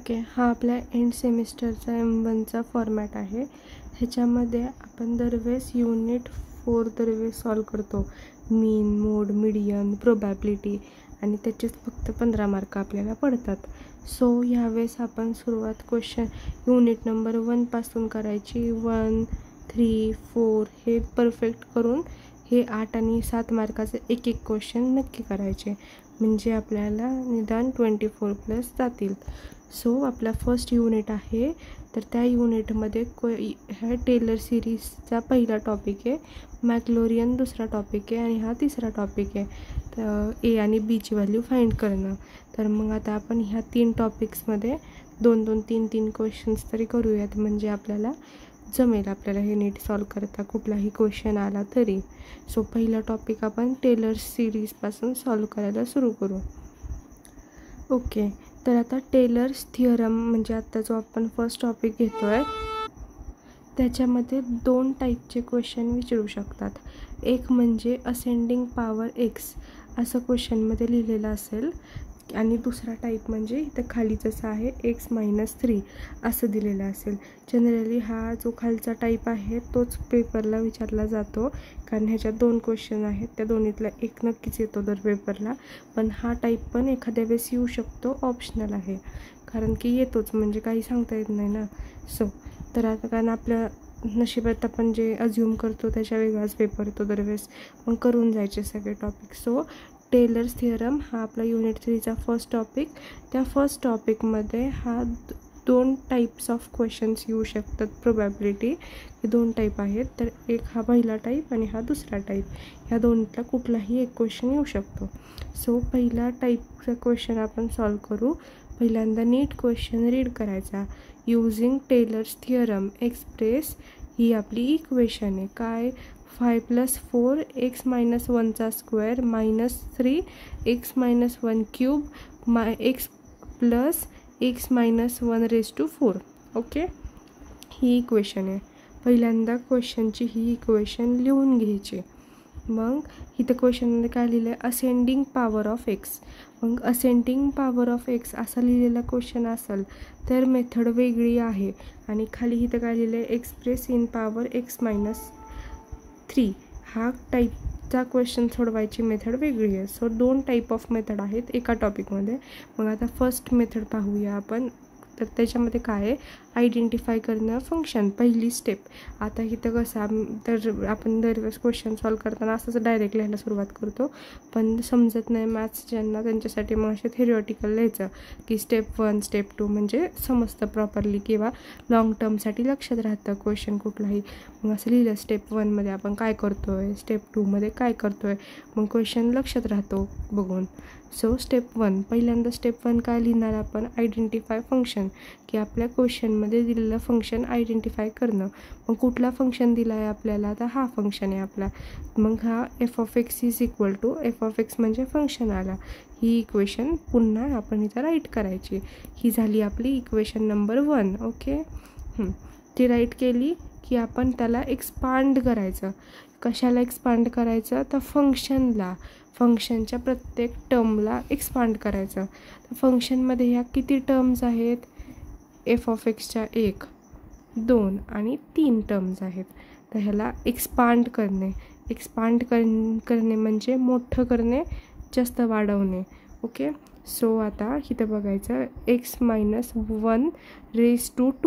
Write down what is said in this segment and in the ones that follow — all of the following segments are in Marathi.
ओके, हा आपल्या एंड सेमिस्टरचा M1चा फॉर्मॅट आहे. ह्याच्यामध्ये आपण दरवेळेस युनिट 4 दरवेळेस सॉल्व करतो. मीन, मोड, मीडियन, प्रोबॅबिलिटी आणि त्याचेच फक्त 15 मार्क आपल्याला पडतात. सो ह्यावेळेस आपण सुरुवात क्वेश्चन युनिट नंबर 1 पासून करायची. 1, 3, 4 हे परफेक्ट करून हे 8 आणि 7 मार्काचे एक एक क्वेश्चन नक्की करायचे, म्हणजे आपल्याला निदान 24+ जातील. सो आपला फर्स्ट युनिट आहे, तर त्या युनिटमध्ये ह्या टेलर सिरीजचा पहिला टॉपिक आहे, मॅक्लोरियन दुसरा टॉपिक आहे आणि हा तिसरा टॉपिक आहे. तर ए आणि बीची व्हॅल्यू फाइंड करणं. तर मग आता आपण ह्या 3 टॉपिक्समध्ये 2-2, 3-3 क्वेश्चन्स तरी करूयात, म्हणजे आपल्याला जमेल आपल्याला हे नीट सॉल्व करता कुठलाही क्वेश्चन आला तरी. सो पहिला टॉपिक आपण टेलर सिरीजपासून सॉल्व करायला सुरू करू. ओके, तर आता टेलर्स थिअरम म्हणजे आता जो आपण फर्स्ट टॉपिक घेतो आहे त्याच्यामध्ये 2 टाईपचे क्वेश्चन विचारू शकतात. एक म्हणजे असेंडिंग पॉवर एक्स असं क्वेश्चनमध्ये लिहिलेलं असेल, आणि दुसरा टाईप म्हणजे इथं खाली जसं आहे x-3 असं दिलेलं असेल. जनरली हा जो खालचा टाईप आहे तोच पेपरला विचारला जातो, कारण ह्याच्यात 2 क्वेश्चन आहेत, त्या दोन्हीतला एक नक्कीच येतो दर पेपरला. पण हा टाईप पण एखाद्या वेळेस येऊ शकतो, ऑप्शनल आहे, कारण की येतोच, म्हणजे काही सांगता येत नाही ना. सो तर आता कारण आपल्या नशिबात आपण जे अज्युम करतो त्याच्या वेगळाच पेपर येतो दरवेळेस, मग करून जायचे सगळे टॉपिक. सो टेलर्स थिअरम हा आपला युनिट 3चा फर्स्ट टॉपिक. त्या फर्स्ट टॉपिकमध्ये हा 2 टाईप्स ऑफ क्वेश्चन्स येऊ शकतात. प्रोबॅबिलिटी हे 2 टाईप आहेत, तर एक हा पहिला टाईप आणि हा दुसरा टाईप. ह्या दोन्हीतला कुठलाही एक क्वेश्चन येऊ शकतो. सो पहिला टाईपचा क्वेश्चन आपण सॉल्व करू. पहिल्यांदा नीट क्वेश्चन रीड करायचा. युजिंग टेलर्स थिअरम एक्सप्रेस ही आपली इक्वेशन आहे. काय? 5 + 4 x-1 square -3 x-1 cube x + x-1⁴. Okay, ही इक्वेशन आहे. पहिल्यांदा क्वेश्चनची ही इक्वेशन लिहून घ्यायची. मग इथं क्वेश्चनमध्ये काय लिहिलं आहे? Ascending power of x. मग असेंडिंग पॉवर ऑफ एक्स असा लिहिलेला क्वेश्चन असेल तर मेथड वेगळी आहे, आणि खाली इथं काय लिहिलं आहे? एक्सप्रेस इन पॉवर x-3 हा टाईपचा क्वेश्चन सोडवायची मेथड वेगळी आहे. सो 2 टाईप ऑफ मेथड आहेत एका टॉपिकमध्ये. मग आता फर्स्ट मेथड पाहूया आपण. तर त्याच्यामध्ये काय आहे? आयडेंटिफाय करणं फंक्शन, पहिली स्टेप. आता इथं कसं तर आपण दरवेळेस क्वेश्चन सॉल्व करताना असंच डायरेक्ट लिहायला सुरुवात करतो, पण समजत नाही मॅथ्स ज्यांना त्यांच्यासाठी मग असे थेरिओटिकल लिहायचं की स्टेप 1 स्टेप 2 म्हणजे समजतं प्रॉपरली, किंवा लॉंग टर्मसाठी लक्षात राहतं क्वेश्चन कुठलाही. मग असं लिहिलं स्टेप 1मध्ये आपण काय करतो आहे, स्टेप 2मध्ये काय करतो आहे, मग क्वेश्चन लक्षात राहतो बघून. सो स्टेप 1, पहिल्यांदा स्टेप 1 काय लिहिणार आपण? आयडेंटिफाय फंक्शन, की आपल्या क्वेश्चनमध्ये दिलेलं फंक्शन आयडेंटिफाय करणं. मग कुठला फंक्शन दिला आहे आपल्याला? आता हा फंक्शन आहे आपला. मग हा f(x) = f(x) म्हणजे फंक्शन आला. ही इक्वेशन पुन्हा आपण इथं राईट करायची. ही झाली आपली इक्वेशन नंबर 1. ओके, ती राईट केली की आपण त्याला एक्सपांड करायचं. कशाला एक्सपांड करायचं? तर फंक्शनला, फंक्शनच्या प्रत्येक टर्मला एक्सपांड करायचं. तर फंक्शनमध्ये ह्या किती टर्म्स आहेत? f(x)च्या 1, 2 आणि 3 टर्म्स आहेत. तर ह्याला एक्सपांड करणे. एक्सपांड करणे म्हणजे मोठं करणे, जास्त वाढवणे. ओके, सो आता इथं बघायचं x-1⁴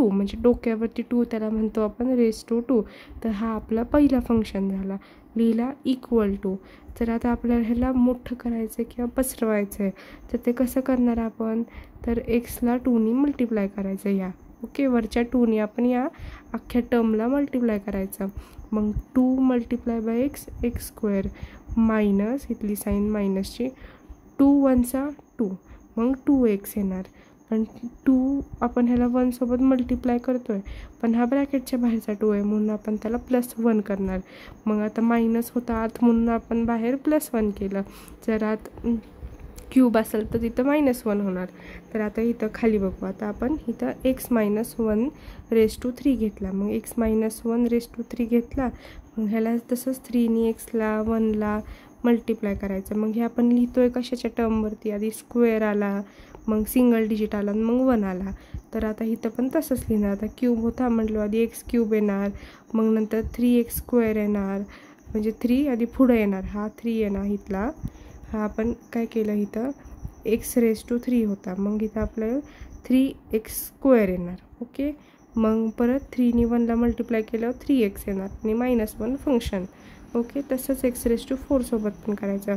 म्हणजे डोक्यावरती 2 त्याला म्हणतो आपण (2). तर हा आपला पहिला फंक्शन झाला. लिहिला इक्वल टू. तर आता आपल्याला ह्याला मोठं करायचं आहे किंवा पसरवायचं आहे, तर ते कसं करणार आपण? तर एक्सला 2नी मल्टिप्लाय करायचं या. ओके, वरच्या 2नी आपण या अख्ख्या टर्मला मल्टिप्लाय करायचं. मग 2 × x² मायनस, इथली साईन मायनसची, 2 × 1 2, मग 2x येणार. पण 2 आपण ह्याला 1 सोबत मल्टिप्लाय करतो आहे, पण हा ब्रॅकेटच्या बाहेरचा 2 आहे म्हणून आपण त्याला +1 करणार. मग आता मायनस होता आत म्हणून आपण बाहेर +1 केलं. जर आत क्यूब असेल तर तिथं -1 होणार. तर आता इथं खाली बघू. आता आपण इथं x-1⁴ घेतला. मग x-1⁴ घेतला. मग ह्याला तसंच 3नी एक्सला 1ला मल्टिप्लाय करायचं. मग हे आपण लिहितो आहे कशाच्या टर्मवरती? आधी स्क्वेअर आला, मग सिंगल डिजिट आला मग 1 आला. तर आता इथं पण तसंच लिहिणार. आता क्यूब होता म्हटलं आधी x³ येणार, मग नंतर 3x² येणार, म्हणजे 3 आधी पुढं येणार, हा 3 येणार इथला. हा आपण काय केलं इथं x⁻³ होता, मग इथं आपलं 3x² येणार. ओके, मग परत 3नी 1ला मल्टिप्लाय केल्यावर 3x येणार आणि -1 फंक्शन. ओके, तसंच x⁻⁴ सोबत पण करायचं.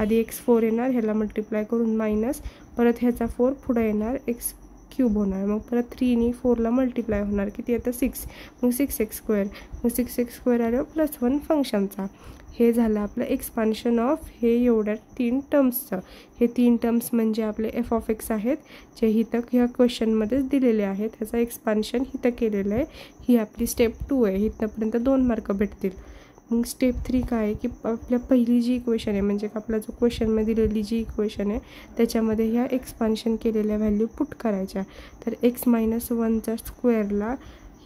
आधी x4 येणार, ह्याला मल्टिप्लाय करून मायनस, परत ह्याचा 4 पुढं येणार, x³ होणार, मग परत 3नी 4ला मल्टिप्लाय होणार, किती आता 6, मग 6x², मग 6x² आल्यावर +1 फंक्शनचा. हे झालं आपलं एक्सपान्शन ऑफ हे एवढ्या 3 टर्म्सचं. हे 3 टर्म्स म्हणजे आपले f(x) आहेत, जे इथं ह्या क्वेश्चनमध्येच दिलेले आहेत. ह्याचं एक्सपान्शन इथं केलेलं आहे. ही आपली स्टेप 2 आहे. इथंपर्यंत 2 मार्क भेटतील. मग स्टेप 3 काय आहे की आपल्या पहिली जी इक्वेशन आहे, म्हणजे आपला जो क्वेश्चनमध्ये दिलेली जी इक्वेशन आहे त्याच्यामध्ये ह्या एक्सपान्शन केलेल्या व्हॅल्यू पुट करायच्या. तर x-1च्या स्क्वेअरला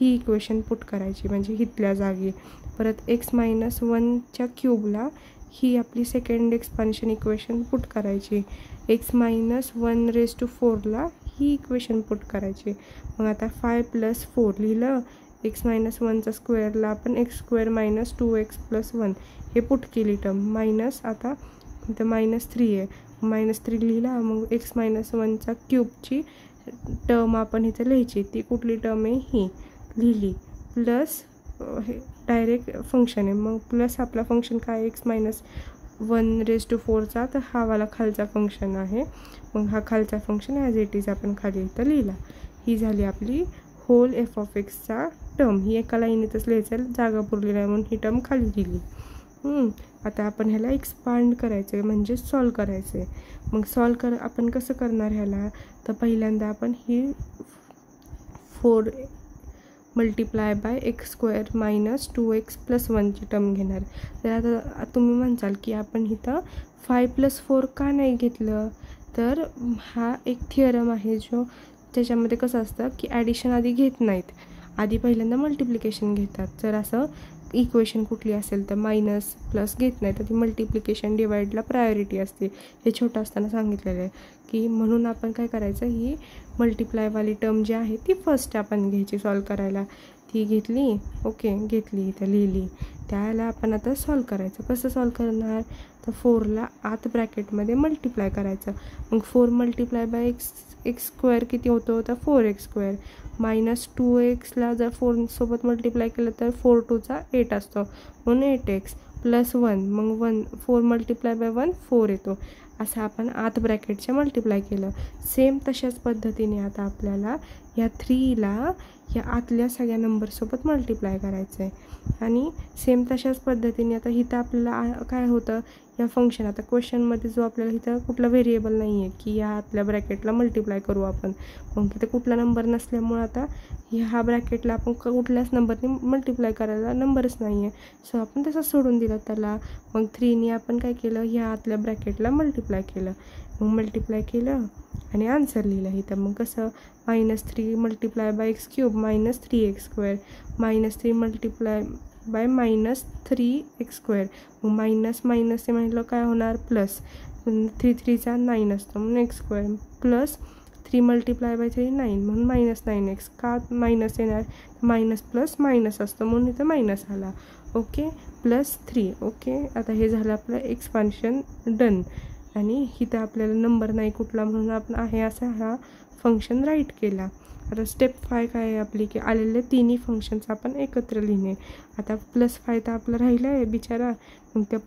ही इक्वेशन पुट करायची, म्हणजे इथल्या जागी. परत x-1च्या क्यूबला ही आपली सेकंड एक्सपान्शन इक्वेशन पुट करायची. x-1⁴ला ही इक्वेशन पुट करायची. मग आता 5 + 4 लिहिलं. x-1च्या स्क्वेअरला आपण x² - 2x + 1 हे पुट केली टर्म, मायनस आता इथं -3 आहे, -3 लिहिला. मग x-1च्या क्यूबची टर्म आपण इथं लिहायची, ती कुठली टर्म आहे ही लिहिली, प्लस हे डायरेक्ट फंक्शन आहे. मग प्लस आपला फंक्शन काय x-1⁴ तर हा वाला खालचा फंक्शन आहे. मग हा खालचा फंक्शन ॲज इट इज आपण खाली इथं लिहिला. ही झाली आपली होल f(x)चा टर्म. ही एका लाईनीतच लिहायचं, जागा पुरली नाही म्हणून ही टर्म खाली लिहिली. आता आपण ह्याला एक्सपांड करायचं आहे, म्हणजे सॉल्व करायचं आहे. मग आपण कसं करणार ह्याला, तर पहिल्यांदा आपण ही 4 मल्टिप्लाय बाय x² - 2x + 1 ची टर्म घेणार. तर आता तुम्ही म्हणसाल की आपण इथं 5 + 4 का नाही घेतलं, तर हा एक थिअरम आहे जो त्याच्यामध्ये कसं असतं की ॲडिशन आधी घेत नाहीत, आधी पहिल्यांदा मल्टिप्लिकेशन घेतात. जर असं इक्वेशन कुठली असेल तर मायनस प्लस घेत नाही, तर ती मल्टिप्लिकेशन डिवाइडला प्रायोरिटी असते. हे छोटं असताना सांगितलेलं आहे की म्हणून आपण काय करायचं, ही मल्टिप्लायवाली टर्म जी आहे ती फर्स्ट आपण घ्यायची सॉल्व करायला. ती घेतली, ओके घेतली, इथं लिहिली. त्याला आपण आता सॉल्व करायचं. कसं सॉल्व करणार, तर 4ला आत ब्रॅकेटमध्ये मल्टिप्लाय करायचं. मग 4 मल्टिप्लाय बाय x² किती होतो, तर 4x², -2xला जर 4 सोबत मल्टिप्लाय केलं तर 4 × 2 = 8 असतो, म्हणून 8x + 1, मग 4 मल्टिप्लाय बाय 1 4 येतो. असं आपण आत ब्रॅकेटच्या मल्टिप्लाय केलं. सेम तशाच पद्धतीने आता आपल्याला या 3ला या आतल्या सगळ्या नंबरसोबत मल्टिप्लाय करायचं आहे. आणि सेम तशाच पद्धतीने आता इथं आपल्याला काय होतं, या फंक्शन आता क्वेश्चनमध्ये जो आपल्याला इथं कुठला व्हेरिएबल नाही आहे की या आतल्या ब्रॅकेटला मल्टिप्लाय करू आपण, मग इथं कुठला नंबर नसल्यामुळं आता ह्या ब्रॅकेटला आपण कुठल्याच नंबरने मल्टिप्लाय करायला नंबरच नाही आहे, सो आपण तसं सोडून दिलं त्याला. मग 3नी आपण काय केलं, ह्या आतल्या ब्रॅकेटला मल्टिप्लाय केलं. मग मल्टिप्लाय केलं आणि आन्सर लिहिलं इथं. मग कसं -3 multiply by x³ -3x², -3 multiply by -3x², मग मायनस ते म्हटलं काय होणार प्लस, 3 3 9 असतं म्हणून x² प्लस 3 मल्टिप्लाय बाय 3 9 म्हणून -9x. का मायनस येणार, मायनस प्लस मायनस असतं म्हणून इथं मायनस आला. ओके, +3. ओके, आता हे झालं आपलं एक्सपान्शन डन. आणि इथं आपल्याला नंबर नाही कुठला म्हणून आपण आहे असा हा फंक्शन राईट केला. आता स्टेप 5 काय आहे आपली, की आलेले तिन्ही फंक्शन्स आपण एकत्र लिहिणे. आता +5 तर आपलं राहिलं आहे बिचारा, मग त्या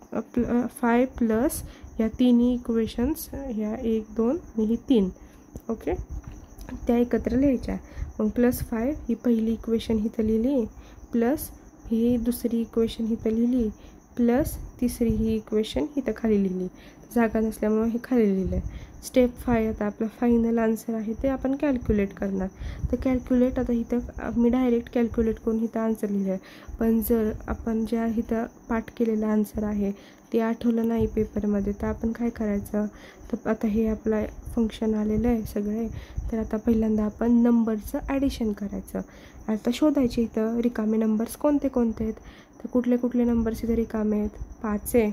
5 प्लस या तिन्ही इक्वेशन्स, ह्या 1 2 आणि ही 3, ओके, त्या एकत्र लिहायच्या. मग +5 ही पहिली इक्वेशन इथं लिहिली, प्लस ही दुसरी इक्वेशन इथं लिहिली, प्लस तिसरी ही इक्वेशन इथं खाली लिहिली. जागा नसल्यामुळे हे खाली लिहिलं आहे. स्टेप 5 आता आपला फायनल आन्सर आहे ते आपण कॅल्क्युलेट करणार. तर कॅल्क्युलेट, आता इथं मी डायरेक्ट कॅल्क्युलेट करून इथं आन्सर लिहिलं आहे, पण जर आपण ज्या इथं पाठ केलेलं आन्सर आहे ते आठवलं नाही पेपरमध्ये, तर आपण काय करायचं, तर आता हे आपलं फंक्शन आलेलं आहे सगळे, तर आता पहिल्यांदा आपण नंबरचं ॲडिशन करायचं. आता शोधायचे इथं रिकामे नंबर्स कोणते कोणते आहेत, तर कुठले नंबर्स इथं रिकामे आहेत, 5 आहे,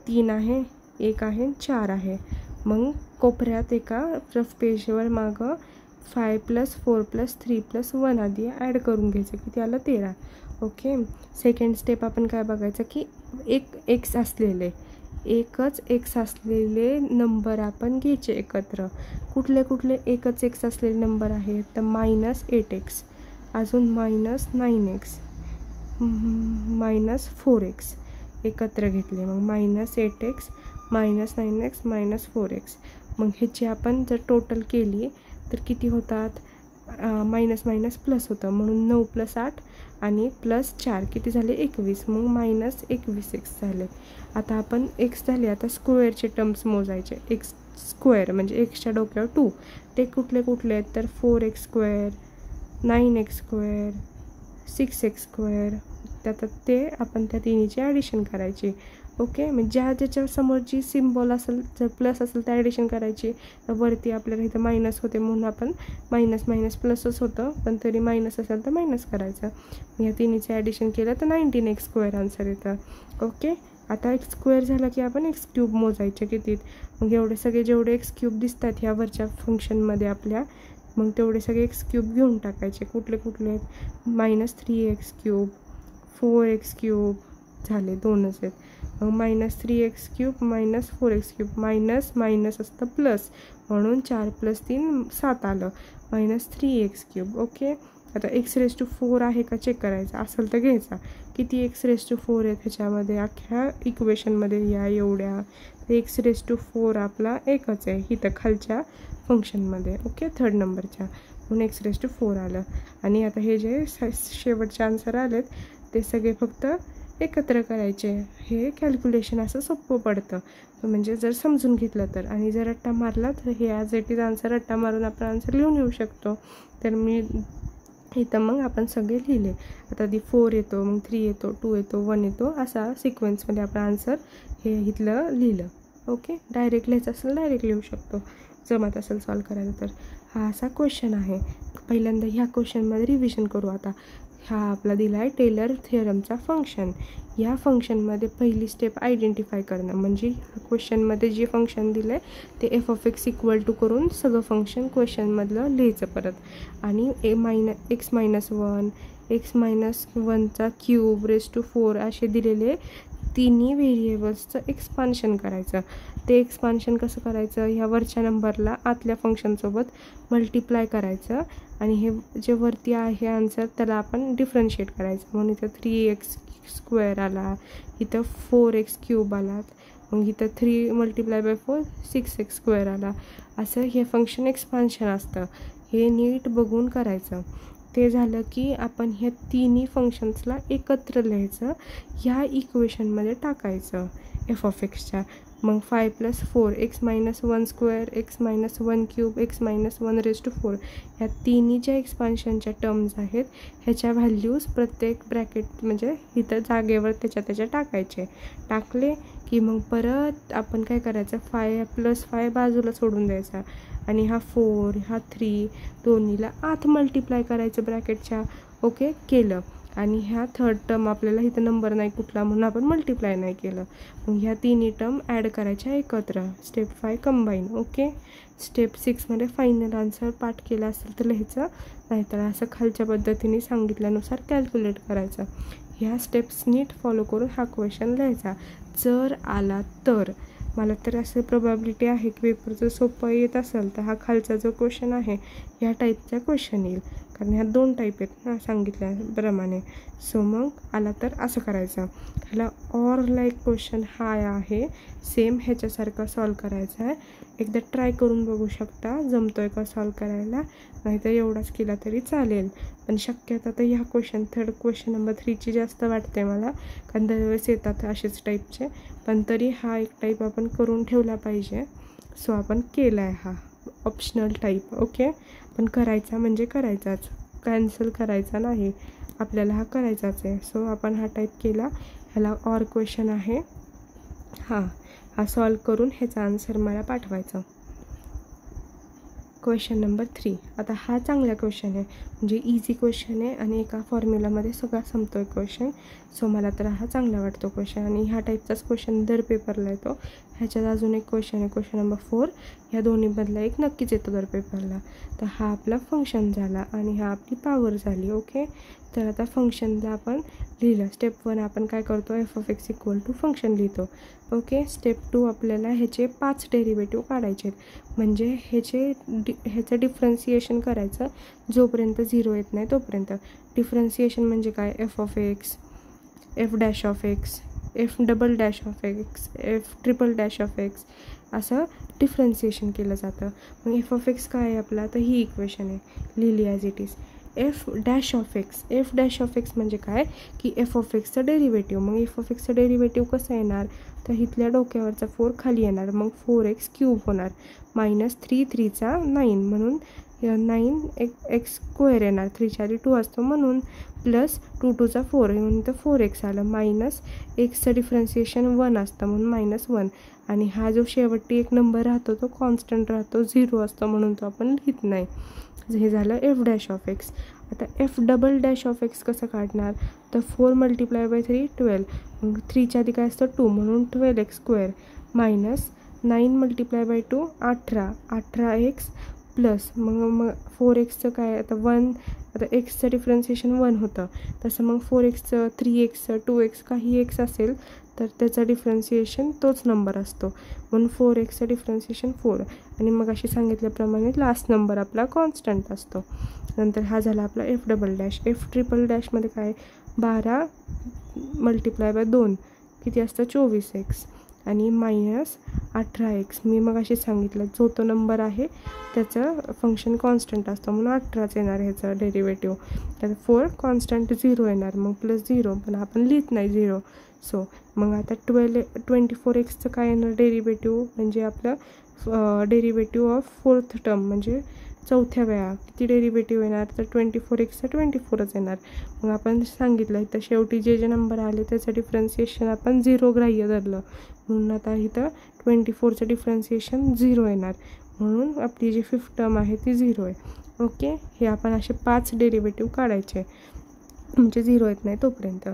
3 आहे, 1 आहे, 4 आहे. मग कोपऱ्यात एका रफ पेजवर मागं 5 + 4 + 3 + 1 आधी ॲड करून घ्यायचं, किती आलं 13. ओके. सेकंड स्टेप आपण काय बघायचं की एकच एक्स असलेले नंबर आपण घ्यायचे एकत्र. कुठले एकच एक्स असलेले नंबर आहेत तर -8x, अजून -9x, -4x एकत्र घेतले. मग -8x, -9x, -4x. मग ह्याची आपण जर टोटल केली तर किती होतात, मायनस मायनस प्लस होतं, म्हणून 9 + 8 आणि +4 किती झाले 21. मग -21x झाले. आता आपण एक्स झाले, आता स्क्वेअरचे टर्म्स मोजायचे. एक्स स्क्वेअर म्हणजे एक्सच्या डोक्यावर 2, ते कुठले आहेत तर 4x², 9x², 6x². त्यात ते आपण त्या तिन्हीची ॲडिशन करायची. ओके. मग ज्याच्या समोर जी सिम्बॉल असेल, जर प्लस असेल तर ॲडिशन करायची. तर वरती आपल्याला इथं मायनस होते म्हणून आपण मायनस प्लसच होतं, पण तरी मायनस असेल तर मायनस करायचं. या तिन्हीचं ॲडिशन केलं तर 19x² आन्सर येतं. ओके. आता x² झाला की आपण x³ मोजायचे किती. मग एवढे सगळे जेवढे x³ दिसतात ह्या वरच्या फंक्शनमध्ये आपल्या, मग तेवढे सगळे x³ घेऊन टाकायचे. कुठले आहेत, -3x³, 4x³ झाले, 2च आहेत. मग -3x³ -4x³ मायनस असतं प्लस, म्हणून 4 + 3 7 आलं, -3x³. ओके. आता x⁴ आहे का चेक करायचं, असेल तर घ्यायचा. किती x⁴ आहेत ह्याच्यामध्ये अख्ख्या इक्वेशनमध्ये या एवढ्या, x⁴ आपला एकच आहे इथं खालच्या फंक्शनमध्ये. ओके. थर्ड नंबरच्या, म्हणून x⁴ आलं. आणि आता हे जे शेवटचे आन्सर आलेत ते सगळे फक्त एकत्र करायचे. हे कॅल्क्युलेशन असं सोपं पडतं, म्हणजे जर समजून घेतलं तर. आणि जर रट्टा मारला तर हे ॲज इट इज आन्सर रट्टा मारून आपण आन्सर लिहून येऊ शकतो. तर मी इथं मग आपण सगळे लिहिले. आता आधी 4 येतो, मग 3 येतो, 2 येतो, 1 येतो, असा सिक्वेन्समध्ये आपण आन्सर हे इथलं लिहिलं. ओके. डायरेक्ट लिहायचं असेल डायरेक्ट लिहू शकतो, जमत असेल सॉल्व करायला तर. हा असा क्वेश्चन आहे. पहिल्यांदा ह्या क्वेश्चनमध्ये रिव्हिजन करू. आता हा आपला दिला आहे टेलर थिअरमचा फंक्शन. या फंक्शनमध्ये पहिली स्टेप आयडेंटिफाय करणं, म्हणजे क्वेश्चनमध्ये जे फंक्शन दिलं आहे ते f(x) = करून सगळं फंक्शन क्वेश्चनमधलं लिहायचं परत. आणि x-1, x-1³ असे दिलेले तिन्ही व्हेरिएबल्सचं एक्सपान्शन करायचं. ते एक्सपान्शन कसं करायचं, ह्या वरच्या नंबरला आतल्या फंक्शनसोबत मल्टिप्लाय करायचं, आणि हे जे वरती आहे आन्सर त्याला आपण डिफरन्शिएट करायचं. म्हणून इथं 3x² आला, इथं 4x³ आला, मग इथं 3 × 4 6x² आला. असं हे फंक्शन एक्सपान्शन असतं. हे नीट बघून करायचं. ते झालं की आपण ह्या तिन्ही फंक्शन्सला एकत्र लिहायचं, ह्या इक्वेशनमध्ये टाकायचं f(x)च्या. मग 5 + 4 x-1², x-1³ x-1⁴ ह्या तिन्ही ज्या एक्सपान्शनच्या टर्म्स आहेत ह्याच्या व्हॅल्यूज प्रत्येक ब्रॅकेट म्हणजे इथं जागेवर त्याच्या टाकायचे. टाकले की मग परत आपण काय करायचं, 5 + 5 बाजूला सोडून द्यायचा, आणि हा 4 हा 3 दोन्हीला आत मल्टिप्लाय करायचं ब्रॅकेटच्या. ओके. केलं. आणि ह्या थर्ड टर्म आपल्याला इथं नंबर नाही कुठला म्हणून आपण मल्टिप्लाय नाही केलं. मग ह्या तिन्ही टर्म ॲड करायच्या एकत्र. Step 5 combine. ओके. स्टेप 6मध्ये फायनल आन्सर पाठ केला असेल तर लिहायचं, नाहीतर असं खालच्या पद्धतीने सांगितल्यानुसार कॅल्क्युलेट करायचं. ह्या स्टेप्स नीट फॉलो करून हा क्वेश्चन लिहायचा. जर आला तर, मला तर असं प्रोबॅबिलिटी आहे की पेपर जर सोपं येत असेल तर हा खालचा जो क्वेश्चन आहे ह्या टाईपचा क्वेश्चन येईल, कारण ह्या 2 टाईप आहेत ना सांगितल्याप्रमाणे. सो मग आला तर असं करायचं. ह्याला ऑर लाईक क्वेश्चन हा आहे, सेम ह्याच्यासारखा सॉल्व करायचा आहे. एकदा ट्राय करून बघू शकता जमतोय का सॉल्व करायला, नाहीतर एवढाच केला तरी चालेल. पण शक्यता तर ह्या थर्ड क्वेश्चन नंबर 3ची जास्त वाटते मला, कारण दरवेळेस येतात असेच टाईपचे. पण तरी हा एक टाईप आपण करून ठेवला पाहिजे. सो आपण केला आहे हा ऑप्शनल टाईप. ओके. पण करायचा म्हणजे करायचाच, कॅन्सल करायचा नाही, आपल्याला हा करायचाच आहे. सो आपण हा टाईप केला. ह्याला ऑर क्वेश्चन आहे, हा सॉल्व करून ह्याचा आन्सर मला पाठवायचा. Question number 3. आता हा चांगला क्वेश्चन आहे, म्हणजे इझी क्वेश्चन आहे आणि एका फॉर्म्युलामध्ये सगळा संपतो आहे क्वेश्चन. सो मला तर हा चांगला वाटतो क्वेश्चन, आणि ह्या टाईपचाच क्वेश्चन दर पेपरला येतो. ह्याच्यात अजून एक क्वेश्चन आहे, क्वेश्चन नंबर 4. ह्या दोन्हीमधला एक नक्कीच येतो दर पेपरला. तर हा आपला फंक्शन झाला आणि हा आपली पॉवर झाली. ओके, तर आता फंक्शनला आपण लिहिलं. स्टेप 1 आपण काय करतो, f(x) इक्वल टू फंक्शन लिहितो. ओके, स्टेप 2 आपल्याला ह्याचे 5 डेरिव्हेटिव्ह काढायचे आहेत. म्हणजे ह्याचं डिफरन्सिएशन करायचं जोपर्यंत 0 येत नाही तोपर्यंत. डिफरन्सिएशन म्हणजे काय, f(x), f'(x), f'(x), f'(x) असं डिफरन्सिएशन केलं जातं. मग f(x) काय आहे आपला, तर ही इक्वेशन आहे, लिहिली ॲज इट इज. f'(x) म्हणजे काय की f(x)चं डेरिव्हेटिव्ह. मग f(x)चं डेरिव्हेटिव्ह कसं येणार, तर इथल्या डोक्यावरचा 4 खाली येणार, मग 4x³ होणार, -3 3 9 म्हणून 9x² येणार. 3च्या आधी 2 असतो म्हणून, प्लस 2 2 4 म्हणून तर 4x आलं, मायनस एक्सचं डिफरन्सिएशन 1 असतं म्हणून -1. आणि हा जो शेवटी एक नंबर राहतो तो कॉन्स्टंट राहतो, 0 असतो म्हणून तो आपण लिहित नाही. हे झालं f'(x). आता f'(x) कसं काढणार, तर 4 × 3 12. मग 3च्या आधी काय असतं 2 म्हणून 12x² मायनस 9 × 2 18x प्लस मग 4xचं काय, आता 1, आता एक्सचं डिफरन्सिएशन 1 होतं, तसं मग 4xचं 3x 2x काही x असेल तर त्याचं डिफरन्सिएशन तोच नंबर असतो म्हणून 4xचं डिफरन्सिएशन 4. आणि मग अशी सांगितल्याप्रमाणे लास्ट नंबर आपला कॉन्स्टंट असतो. नंतर हा झाला आपला f''. f''' मध्ये काय, 12 × 2 किती असतं 24x आणि मायनस 18x. मी मग अशी सांगितलं जो तो नंबर आहे त्याचं फंक्शन कॉन्स्टंट असतं म्हणून 18च येणार ह्याचं डेरिव्हेटिव्ह. तर 4 कॉन्स्टंट 0 येणार, मग प्लस 0 पण आपण लिहित नाही 0. सो मग आता 24xचं काय येणार डेरिव्हेटिव्ह, म्हणजे आपलं डेरिव्हेटिव्ह ऑफ 4th टर्म म्हणजे चौथ्या वेळा किती डेरिव्हेटिव्ह येणार, तर 24xचं 24च येणार. मग आपण सांगितलं इथं शेवटी जे नंबर आले त्याचं डिफरन्सिएशन आपण 0 ग्राह्य धरलं म्हणून आता इथं 24चं डिफरन्सिएशन 0 येणार म्हणून आपली जी 5th टर्म आहे ती 0 आहे. ओके, हे आपण असे 5 डेरिव्हेटिव्ह काढायचे म्हणजे 0 येत नाही तोपर्यंत.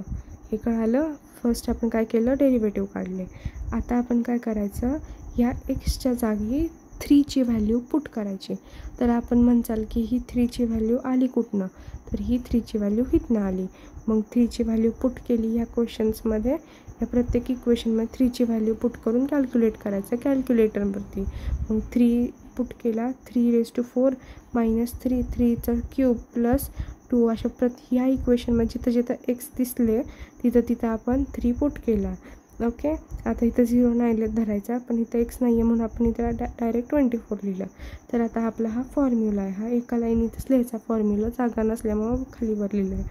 हे कळालं. फर्स्ट आपण काय केलं, डेरिव्हेटिव्ह काढले. आता आपण काय करायचं, या एक्सच्या जागी 3ची व्हॅल्यू पुट करायची. तर आपण म्हणचाल की ही 3ची व्हॅल्यू आली कुठनं, तर ही 3ची व्हॅल्यू इथनं आली. मग 3ची व्हॅल्यू पुट केली ह्या क्वेश्चन्समध्ये, या प्रत्येक इक्वेशनमध्ये 3ची व्हॅल्यू पुट करून कॅल्क्युलेट करायचं कॅल्क्युलेटरवरती. मग 3 पुट केला, 3⁴ -3 3³ प्लस 2 अशा ह्या इक्वेशनमध्ये जिथं जिथं एक्स दिसले तिथं आपण 3 पुट केला. ओके, आता इथं 0 नाही धरायचा, पण इथं एक्स नाही आहे म्हणून आपण इथं डायरेक्ट 24 लिहिलं. तर आता आपला हा फॉर्म्युला आहे, हा एका लाईनीतच लिहायचा फॉर्म्युला, जागा नसल्यामुळं खालीवर लिहिलं आहे.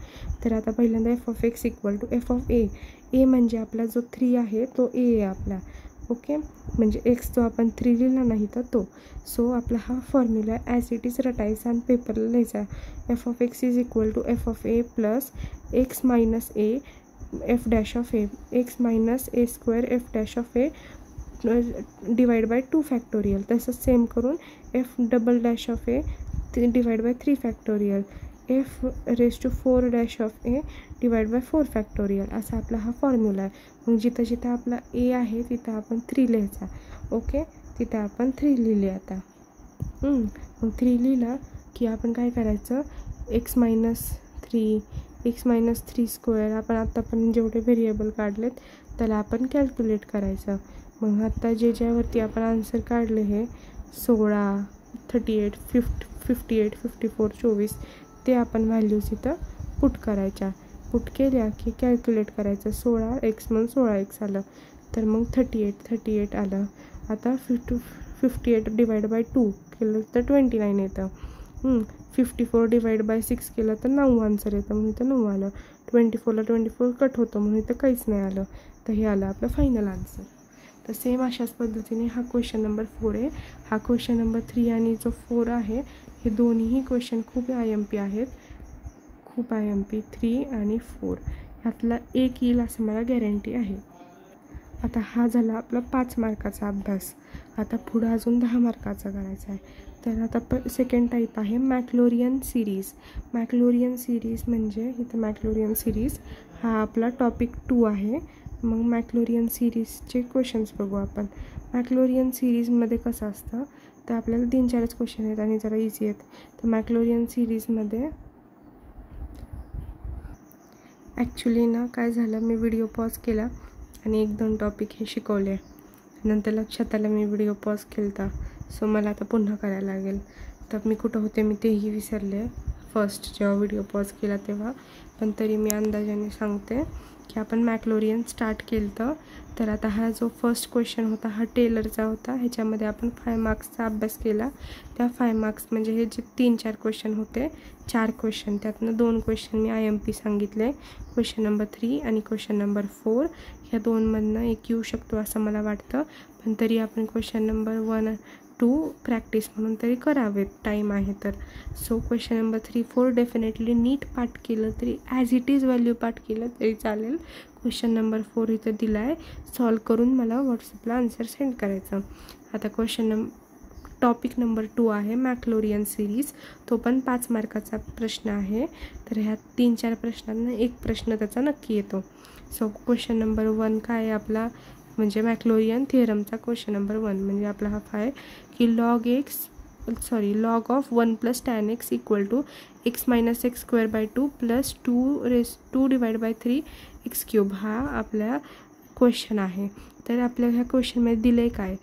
तर आता पहिल्यांदा f(x) इक्वल टू f(a). ए म्हणजे आपला जो 3 आहे तो ए आहे आपला. ओके, म्हणजे एक्स जो आपण 3 लिहिला नाही तर तो. सो आपला हा फॉर्म्युला ॲज इट इज रटायचा आणि पेपरला लिहायचा. f(x) is equal to f(a) plus x minus a f'(a), x minus a² f'(a) divide by 2 factorial. तसंच सेम करून f'(a) divide by 3 factorial, f⁴ divide by 4 factorial असा आपला हा फॉर्म्युला आहे. मग जिथं जिथं आपला ए आहे तिथं आपण 3 लिहायचा. ओके, तिथं आपण 3 लिहिले. आता मग 3 लिहिला की आपण काय करायचं, x मायनस 3² आपण आत्तापर्यंत जेवढे व्हेरिएबल काढलेत त्याला आपण कॅल्क्युलेट करायचं. मग आत्ता ज्यावरती आपण आन्सर काढले हे 16 38 58 54 24 ते आपण व्हॅल्यूज इथं पुट करायच्या. पुट केल्या की कॅल्क्युलेट करायचं. 16x म्हणून 16x आलं, तर मग 38 आलं. आता 58 डिवाइड बाय 2 केलं तर 29 येतं. 54 डिवाइड बाय 6 केलं तर 9 आन्सर येतं म्हणून इथं 9 आलं. 24ला 24 कट होतं म्हणून इथं काहीच नाही आलं. तर हे आलं आपलं फायनल आन्सर. तर सेम अशाच पद्धतीने हा क्वेश्चन नंबर 4 आहे. हा क्वेश्चन नंबर 3 आणि जो 4 आहे हे दोन्हीही क्वेश्चन खूप IMP आहेत, खूप IMP 3 आणि 4. ह्यातला एक येईल असं मला गॅरंटी आहे. आता हा झाला आपला 5 मार्काचा अभ्यास. आता पुढं अजून 10 मार्काचा करायचा आहे. तर आता सेकंड टाईप आहे मॅक्लोरियन सिरीज. मॅक्लोरियन सिरीज म्हणजे इथं मॅक्लोरियन सिरीज हा आपला टॉपिक 2 आहे. मग मॅक्लोरियन सिरीजचे क्वेश्चन्स बघू आपण. मॅक्लोरियन सिरीजमध्ये कसं असतं तर आपल्याला 3-4च क्वेश्चन आहेत आणि जरा इझी आहेत. तर मॅक्लोरियन सिरीजमध्ये ॲक्च्युली ना काय झालं, मी व्हिडिओ पॉज केला आणि 1-2 टॉपिक हे शिकवले, नंतर लक्षात आलं मी व्हिडिओ पॉज केला सो मला आता पुन्हा करायला लागेल. तर मी कुठं होते मी तेही विसरले फर्स्ट जेव्हा व्हिडिओ पॉज केला तेव्हा. पण तरी मी अंदाजाने सांगते की आपण मॅक्लोरियन स्टार्ट केलं. तर आता हा जो फर्स्ट क्वेश्चन होता हा टेलरचा होता. ह्याच्यामध्ये आपण 5 मार्क्सचा अभ्यास केला. त्या 5 मार्क्स म्हणजे हे जे 3-4 क्वेश्चन होते, 4 क्वेश्चन, त्यातनं 2 क्वेश्चन मी IMP सांगितले, क्वेश्चन नंबर 3 आणि क्वेश्चन नंबर 4. ह्या 2मधनं एक येऊ शकतो असं मला वाटतं. पण तरी आपण क्वेश्चन नंबर 1-2 प्रॅक्टिस म्हणून तरी करावेत, टाईम आहे तर. सो क्वेश्चन नंबर 3-4 डेफिनेटली नीट पाठ केलं तरी ॲज इट इज व्हॅल्यू पाठ केलं तरी चालेल. क्वेश्चन नंबर 4 इथं दिला आहे, सॉल्व करून मला व्हॉट्सअपला आन्सर सेंड करायचं. आता टॉपिक नंबर 2 आहे मॅक्लोरियन सिरीज. तो पण 5 मार्काचा प्रश्न आहे. तर ह्या 3-4 प्रश्नांना एक प्रश्न त्याचा नक्की येतो. सो क्वेश्चन नंबर 1 काय आहे आपला, म्हणजे मॅक्लोरियन थिअरमचा क्वेश्चन नंबर 1 म्हणजे आपला हा आहे की log of 1 + tan x = x - x² 2 + 2/3 x³ हा आपला क्वेश्चन आहे. तर आपल्या ह्या क्वेश्चनमध्ये दिलं आहे काय,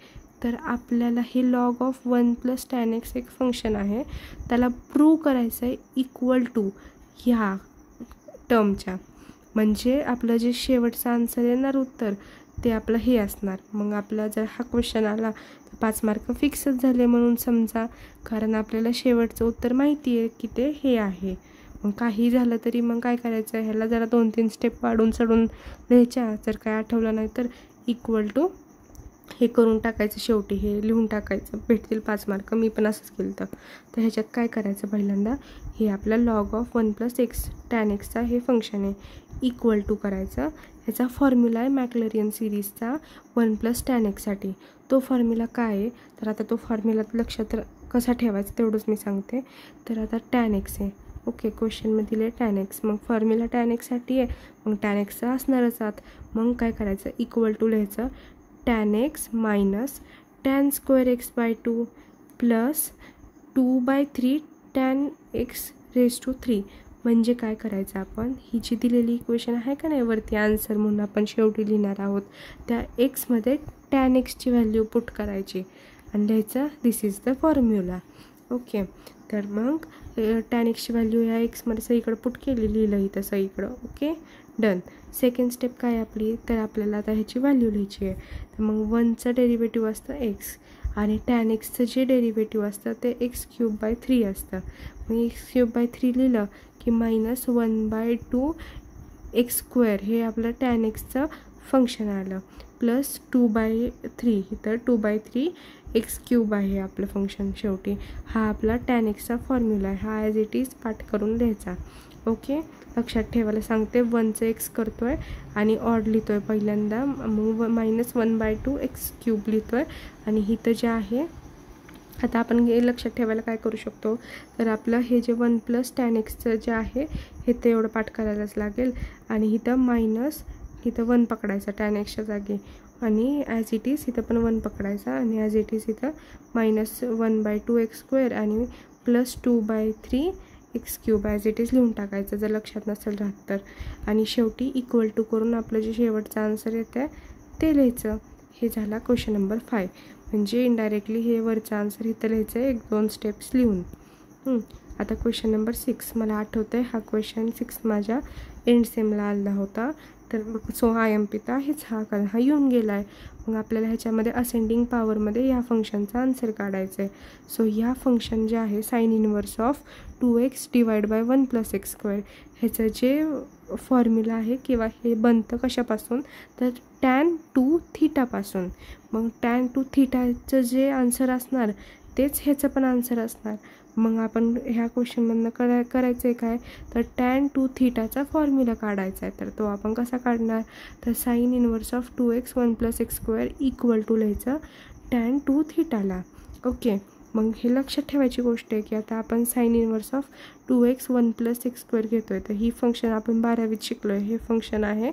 तर आपल्याला हे लॉग ऑफ 1 + tan x एक फंक्शन आहे, त्याला प्रूव्ह करायचं आहे इक्वल टू ह्या टर्मच्या. म्हणजे आपलं जे शेवटचं आन्सर येणार उत्तर ते आपलं हे असणार. मग आपला जर हा क्वेश्चन आला तर 5 मार्क फिक्सच झाले म्हणून समजा, कारण आपल्याला शेवटचं उत्तर माहिती आहे की ते हे आहे. मग काही झालं तरी मग काय करायचं, ह्याला जरा 2-3 स्टेप वाढून चढून लिहायच्या. जर काय आठवलं नाही तर इक्वल टू हे करून टाकायचं, शेवटी हे लिहून टाकायचं, भेटतील 5 मार्क. मी पण असंच केलं. तर ह्याच्यात काय करायचं, पहिल्यांदा हे आपलं लॉग ऑफ 1 + x tan xचा हे फंक्शन आहे, इक्वल टू करायचं. ह्याचा फॉर्म्युला आहे मॅक्लोरियन सिरीजचा 1 + tan x. तो फॉर्म्युला काय आहे, तर आता तो फॉर्म्युला लक्षात कसा ठेवायचा तेवढंच मी सांगते. तर आता tan x आहे, ओके, क्वेश्चनमध्ये दिले tan x, मग फॉर्म्युला tan x आहे, मग tan x असणारच आत. मग काय करायचं, इक्वल टू लिहायचं tan x - tan² x/2 + 2/3 tan x⁻³ म्हणजे काय करायचं, आपण ही जी दिलेली इक्वेशन आहे का नाही वरती आन्सर म्हणून आपण शेवटी लिहिणार आहोत, त्या एक्समध्ये tan xची व्हॅल्यू पुट करायची आणि लिहायचं दिस इज द फॉर्म्युला. ओके, तर मग tan xची व्हॅल्यू ह्या एक्समध्ये सगळीकडं पुट केली, लिहिलं इथं सगळीकडं. Okay, done. सेकंड स्टेप काय आपली, तर आपल्याला आता ह्याची व्हॅल्यू लिहायची आहे. तर मग 1चं डेरिव्हेटिव्ह असतं x आणि tan xचं जे डेरिव्हेटिव्ह असतं ते x³ असतं. मग x³ लिहिलं की -1/2 x² हे आपलं tan xचं फंक्शन आलं, प्लस 2/3 इथं 2/3 x³ आहे आपलं फंक्शन. शेवटी हा आपला tan xचा फॉर्म्युला आहे, हा ॲज इट इज पाठ करून लिहायचा. ओके, लक्षात ठेवायला सांगते, 1चं x करतो आहे आणि ऑड लिहितो आहे पहिल्यांदा, मग -1/2 x³ लिहितो आहे. आणि इथं जे आहे, आता आपण हे लक्षात ठेवायला काय करू शकतो, तर आपलं हे जे 1 + tan xचं जे आहे हे ते एवढं पाठ करायलाच लागेल. आणि इथं इथं 1 पकडायचा tan xच्या जागी आणि ॲज इट इज इथं पण 1 पकडायचा आणि ॲज इट इज इथं -1/2 x² आणि plus 2/3 x³ as it is लिहून टाकायचं जर लक्षात नसेल राहत तर. आणि शेवटी इक्वल टू करून आपलं जे शेवटचं आन्सर येतं ते लिहायचं. हे झाला क्वेश्चन नंबर 5. म्हणजे इनडायरेक्टली हे वरचं आन्सर इथं लिहायचं आहे 1-2 स्टेप्स लिहून. आता क्वेश्चन नंबर 6 मला आठवतं आहे, हा क्वेश्चन 6 माझ्या एंड सेमला आला होता. तर सो IMP तर आहेच कारण हा येऊन गेला आहे. मग आपल्याला ह्याच्यामध्ये असेंडिंग पॉवरमध्ये ह्या फंक्शनचा आन्सर काढायचं आहे. सो ह्या फंक्शन जे आहे sign inverse of 2x / 1 + x², ह्याचं जे फॉर्म्युला आहे किंवा हे बनतं कशापासून, तर tan 2θ पासून. मग tan 2θचं जे आन्सर असणार तेच ह्याचं पण आन्सर असणार. मग आपण ह्या क्वेश्चनमधनं करायचं आहे काय, तर tan 2θचा फॉर्म्युला काढायचा आहे. तर तो आपण कसा काढणार, तर sine inverse of 2x 1 + x² equal to लिहायचं tan 2θ. ओके, मग हे लक्षात ठेवायची गोष्ट आहे की आता आपण sign inverse of 2x 1 + x² घेतो आहे. तर ही फंक्शन आपण 12वीत शिकलो आहे, हे फंक्शन आहे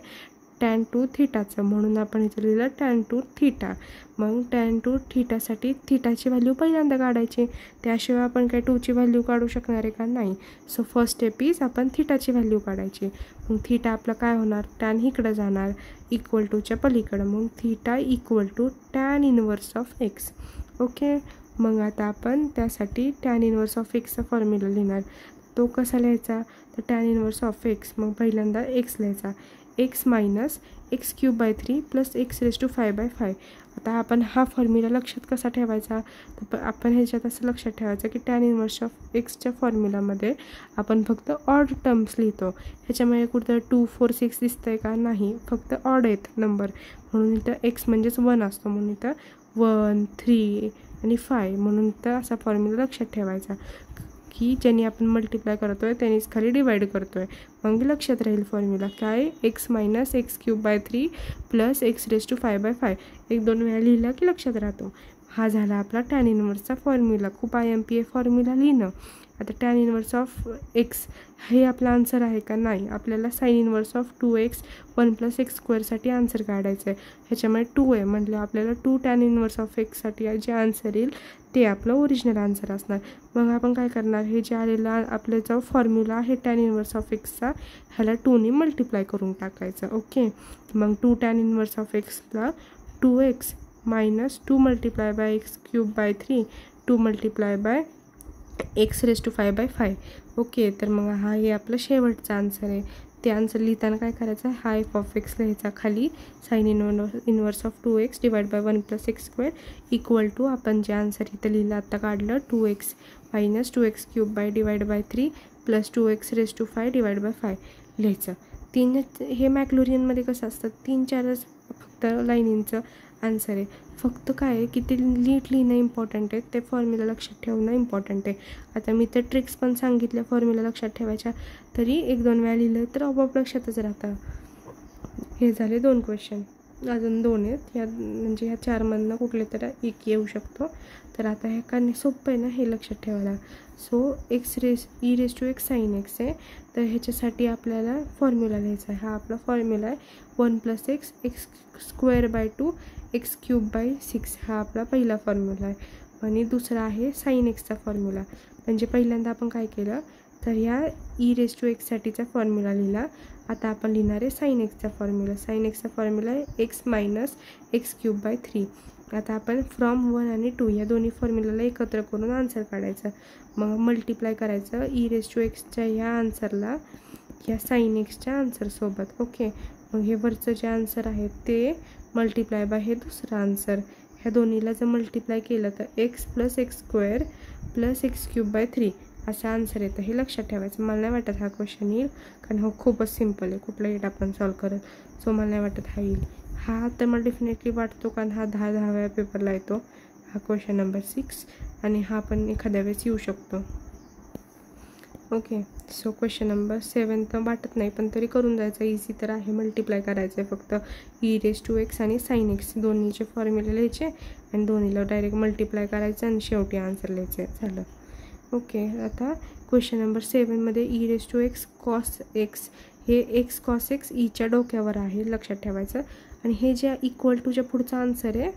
टॅन टू थिटाचं, म्हणून आपण इथं लिहिलं टॅन टू थिटा. मग टॅन टू थिटासाठी थिटाची व्हॅल्यू पहिल्यांदा काढायची, त्याशिवाय आपण काय टूची व्हॅल्यू काढू शकणार आहे का? नाही. सो फर्स्ट स्टेप इज आपण थिटाची व्हॅल्यू काढायची. मग थिटा आपलं काय होणार? टॅन इकडं जाणार इक्वल टूच्या पलीकडं, मग theta equal to tan inverse of x. Okay. मग आता आपण त्यासाठी टॅन इनवर्स ऑफ एक्सचा फॉर्म्युला लिहिणार. तो कसा लिहायचा? तर टॅन इनवर्स ऑफ एक्स, मग पहिल्यांदा एक्स लिहायचा, x minus x cube by 3 plus x raise to 5/5. आता आपण हा फॉर्म्युला लक्षात कसा ठेवायचा? तर आपण ह्याच्यात असं लक्षात ठेवायचं की टॅन इनवर्स ऑफ एक्सच्या फॉर्म्युलामध्ये आपण फक्त ऑड टर्म्स लिहितो. ह्याच्यामध्ये कुठं 2, 4, 6 दिसतं आहे का? नाही, फक्त ऑड आहेत नंबर, म्हणून इथं एक्स म्हणजेच 1 असतो, म्हणून इथं 1, 3 आणि 5, म्हणून तर असा फॉर्म्युला लक्षात ठेवायचा की ज्यांनी आपण मल्टिप्लाय करतो आहे त्यानेच खाली डिवाईड करतो आहे. मग लक्षात राहील फॉर्म्युला काय? X minus x cube by 3 plus x raise to 5/5. 1-2 वेळा लिहिला की लक्षात राहतो. हा झाला आपला टॅन इनवर्सचा फॉर्म्युला. खूप IMPA फॉर्म्युला लिहिणं. आता टॅन इनवर्स ऑफ एक्स हे आपला आन्सर आहे का? नाही. आपल्याला sign inverse of 2x 1 + x² साठी आन्सर काढायचं आहे. ह्याच्यामध्ये 2 आहे म्हटलं आपल्याला 2 टॅन इनवर्स ऑफ एक्ससाठी जे आन्सर येईल ते आपलं ओरिजिनल आन्सर असणार. मग आपण काय करणार? हे जे आलेला आपला जो फॉर्म्युला आहे टॅन इनवर्स ऑफ एक्सचा, ह्याला 2ने मल्टिप्लाय करून टाकायचं. ओके. मग 2 टॅन इनवर्स ऑफ एक्सला 2x minus 2 multiply by x cube by 3 2 multiply by x raise to 5/5. Okay. तर मग हा हे आपलं शेवटचा आन्सर आहे. ते आन्सर लिहिताना काय करायचं? हा एफ ऑफ एक्स लिहायचा खाली sine inverse of 2x divide by 1 + x² equal to आपण जे आन्सर इथं लिहिलं आत्ता काढलं 2x minus 2x cube by divide by 3 plus 2x raise to 5 divide by 5 लिहायचं. हे मॅक्लोरियनमध्ये कसं असतं? 3-4च फक्त लाईनींचं आन्सर आहे. फक्त काय आहे की ते नीट लिहिणं इम्पॉर्टंट आहे, ते फॉर्म्युला लक्षात ठेवणं इम्पॉर्टंट आहे. आता मी तर ट्रिक्स पण सांगितल्या फॉर्म्युला लक्षात ठेवायच्या, तरी 1-2 वेळा लिहिलं तर आपोआप लक्षातच राहतं. हे झाले 2 क्वेश्चन. अजून 2 आहेत. म्हणजे ह्या 4मधनं कुठले तर एक येऊ शकतो. तर आता ह्या कारण सोपं आहे ना, हे लक्षात ठेवायला. So e raise to x sine x आहे, तर ह्याच्यासाठी आपल्याला फॉर्म्युला लिहायचा आहे. हा आपला फॉर्म्युला आहे 1 + x² by 2 x cube bye 6. हा आपला पहिला फॉर्म्युला आहे. आणि दुसरा आहे साइन एक्सचा फॉर्म्युला. म्हणजे पहिल्यांदा आपण काय केलं तर ह्या e रेज टू एक्ससाठीचा फॉर्म्युला लिहिला. आता आपण लिहिणार आहे साइन एक्सचा फॉर्म्युला. साइन एक्सचा फॉर्म्युला आहे x minus x cube by 3. आता आपण फ्रॉम 1 आणि 2 या दोन्ही फॉर्म्युलाला एकत्र करून आन्सर काढायचं. मग मल्टिप्लाय करायचं e रेज टू एक्सच्या ह्या आन्सरला ह्या साइन एक्सच्या आन्सरसोबत. ओके. मग हे वरचं जे आन्सर आहे ते मल्टिप्लाय बाय हे दुसरं आन्सर. ह्या दोन्हीला जर मल्टिप्लाय केलं तर x + x² + x cube by 3 असं आन्सर येतं. हे लक्षात ठेवायचं. मला नाही वाटत हा क्वेश्चन येईल, कारण हा खूपच सिम्पल आहे, कुठलाही आपण सॉल्व करेल. सो मला नाही वाटत हा येईल. हा तर मला डेफिनेटली वाटतो, कारण हा 10 वेळा पेपरला येतो. हा क्वेश्चन नंबर 6 आणि हा पण एखाद्या वेळेस येऊ शकतो. ओके. सो क्वेश्चन नंबर 7 तर वाटत नाही, पण तरी करून जायचं. इझी तर आहे. मल्टिप्लाय करायचं आहे फक्त. e रेज टू एक्स आणि साइन एक्स दोन्हीचे फॉर्म्युले लिहायचे आणि दोन्हीला डायरेक्ट मल्टिप्लाय करायचं आणि शेवटी आन्सर लिहायचं आहे. झालं. ओके. आता क्वेश्चन नंबर 7मध्ये e raise to x cos x, हे एक्स कॉस एक्स ईच्या डोक्यावर आहे, लक्षात ठेवायचं. आणि हे जे इक्वल टूच्या पुढचं आन्सर आहे